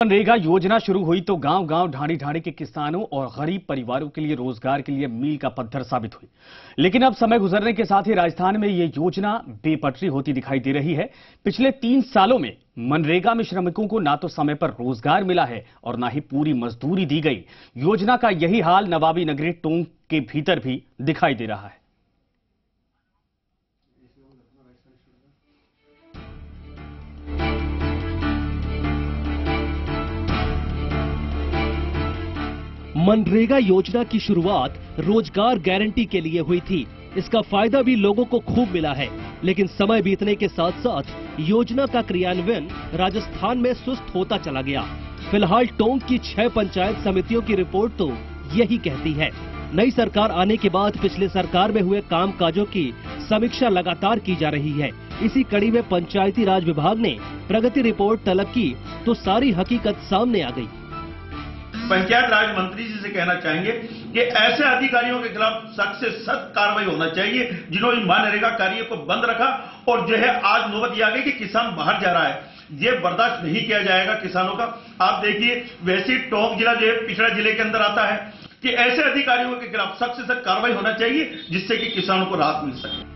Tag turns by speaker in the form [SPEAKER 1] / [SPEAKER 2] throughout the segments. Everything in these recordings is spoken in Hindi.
[SPEAKER 1] मनरेगा योजना शुरू हुई तो गांव-गांव ढाणी-ढाणी के किसानों और गरीब परिवारों के लिए रोजगार के लिए मील का पत्थर साबित हुई। लेकिन अब समय गुजरने के साथ ही राजस्थान में ये योजना बेपटरी होती दिखाई दे रही है। पिछले 3 सालों में मनरेगा में श्रमिकों को ना तो समय पर रोजगार मिला है और ना ही पूरी मजदूरी दी गई। योजना का यही हाल नवाबी नगरी टोंक के भीतर भी दिखाई दे रहा है।
[SPEAKER 2] मनरेगा योजना की शुरुआत रोजगार गारंटी के लिए हुई थी। इसका फायदा भी लोगों को खूब मिला है, लेकिन समय बीतने के साथ साथ योजना का क्रियान्वयन राजस्थान में सुस्त होता चला गया। फिलहाल टोंक की 6 पंचायत समितियों की रिपोर्ट तो यही कहती है। नई सरकार आने के बाद पिछले सरकार में हुए कामकाजों की समीक्षा लगातार की जा रही है। इसी कड़ी में पंचायती राज विभाग ने प्रगति रिपोर्ट तलब की तो सारी हकीकत सामने आ गई।
[SPEAKER 3] पंचायत राज मंत्री जी से कहना चाहेंगे कि ऐसे अधिकारियों के खिलाफ सख्त से सख्त कार्रवाई होना चाहिए जिन्होंने मनरेगा कार्य को बंद रखा और जो है आज नौबत आ गई कि किसान बाहर जा रहा है। ये बर्दाश्त नहीं किया जाएगा किसानों का। आप देखिए वैसे टोंक जिला जो है पिछड़ा जिले के अंदर आता है कि ऐसे अधिकारियों के खिलाफ सख्त से सख्त कार्रवाई होना चाहिए जिससे कि किसानों को राहत मिल सके।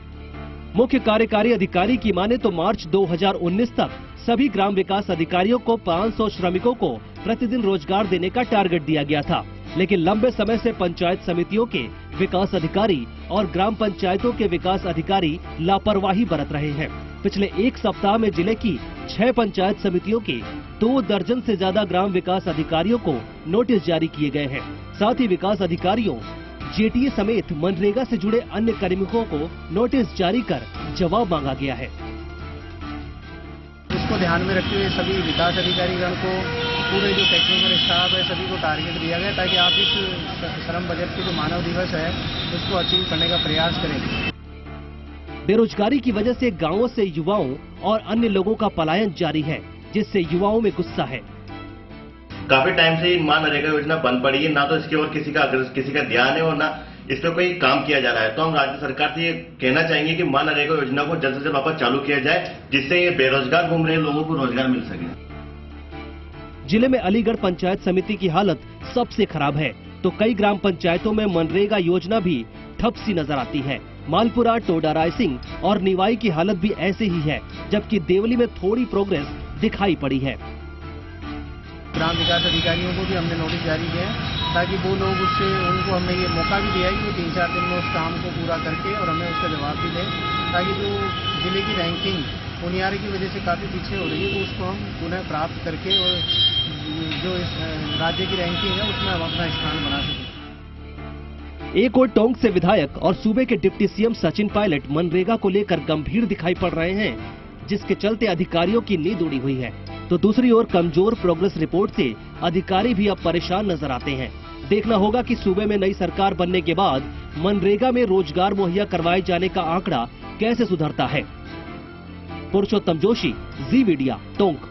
[SPEAKER 2] मुख्य कार्यकारी अधिकारी की माने तो मार्च 2019 तक सभी ग्राम विकास अधिकारियों को 500 श्रमिकों को प्रतिदिन रोजगार देने का टारगेट दिया गया था, लेकिन लंबे समय से पंचायत समितियों के विकास अधिकारी और ग्राम पंचायतों के विकास अधिकारी लापरवाही बरत रहे हैं। पिछले 1 सप्ताह में जिले की 6 पंचायत समितियों के 2 दर्जन से ज्यादा ग्राम विकास अधिकारियों को नोटिस जारी किए गए हैं। साथ ही विकास अधिकारियों, जेटीए समेत मनरेगा से जुड़े अन्य कार्मिकों को नोटिस जारी कर जवाब मांगा गया है।
[SPEAKER 4] इसको ध्यान में रखते हुए सभी विकास अधिकारीगण को, पूरे जो टेक्निकल स्टाफ है, सभी को टारगेट दिया गया ताकि आप इस श्रम बजट के जो मानव दिवस है उसको अचीव करने का प्रयास करें।
[SPEAKER 2] बेरोजगारी की वजह से गांवों से युवाओं और अन्य लोगों का पलायन जारी है, जिससे युवाओं में गुस्सा है।
[SPEAKER 5] काफी टाइम से मनरेगा योजना बंद पड़ी है, ना तो इसकी ओर किसी का ध्यान है और ना इस पे कोई काम किया जा रहा है। तो हम राज्य सरकार से ये कहना चाहेंगे कि मनरेगा योजना को जल्द से जल्द वापस चालू किया जाए, जिससे ये बेरोजगार घूम रहे लोगों को रोजगार मिल सके।
[SPEAKER 2] जिले में अलीगढ़ पंचायत समिति की हालत सबसे खराब है, तो कई ग्राम पंचायतों में मनरेगा योजना भी ठप सी नजर आती है। मालपुरा, टोडा रायसिंह और निवाई की हालत भी ऐसे ही है, जबकि देवली में थोड़ी प्रोग्रेस दिखाई पड़ी है।
[SPEAKER 4] ग्राम विकास अधिकारियों को भी हमने नोटिस जारी किया है ताकि वो लोग उनको हमने ये मौका भी दिया है कि वो 3-4 दिन में उस काम को पूरा करके और हमें उसका जवाब भी दें, ताकि जो जिले की रैंकिंग पुनियारे की वजह से काफी पीछे हो रही है तो उसको हम पुनः प्राप्त करके और जो इस राज्य की रैंकिंग है उसमें हम अपना स्थान बना सकें।
[SPEAKER 2] एक और टोंक से विधायक और सूबे के डिप्टी सीएम सचिन पायलट मनरेगा को लेकर गंभीर दिखाई पड़ रहे हैं, जिसके चलते अधिकारियों की नींद उड़ी हुई है। तो दूसरी ओर कमजोर प्रोग्रेस रिपोर्ट से अधिकारी भी अब परेशान नजर आते हैं। देखना होगा कि सूबे में नई सरकार बनने के बाद मनरेगा में रोजगार मुहैया करवाए जाने का आंकड़ा कैसे सुधरता है। पुरुषोत्तम जोशी, जी मीडिया, टोंक।